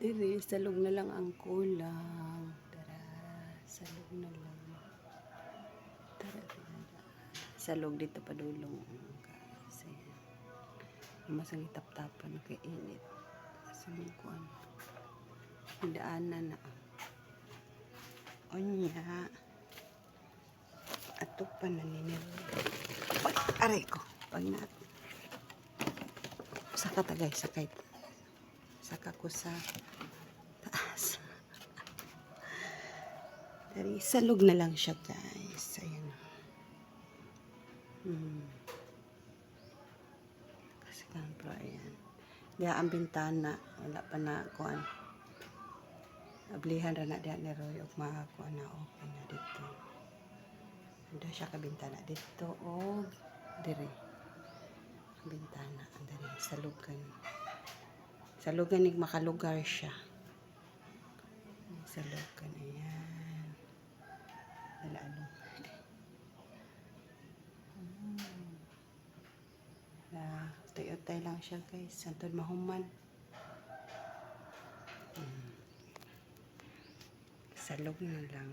Dire, salog na lang ang kulang. Tara, salog na lang. Tara, tara. Salog dito pa dulong. Kasi, masang itap-tapan na kainit. Sa mga kuwan. Hidaanan na. Onya. Ato pa na ninil. Aray ko. Pag natin. Saka tagay, sakay. Saka ko sa taas. Dari, salog na lang siya, guys. Ayan. Kasi kanto, ayan. Diya ang bintana. Wala pa na kuan. Nablihan ra na diya ni Roy. O makakuha na open na dito. Ando siya ka bintana dito. O, dire. Ang bintana. Dari, salugan. Salugan ni makalugar siya. Salugan, ayan. Alalo. Utay-utay lang siya, guys. Santod mahuman. Salog na lang.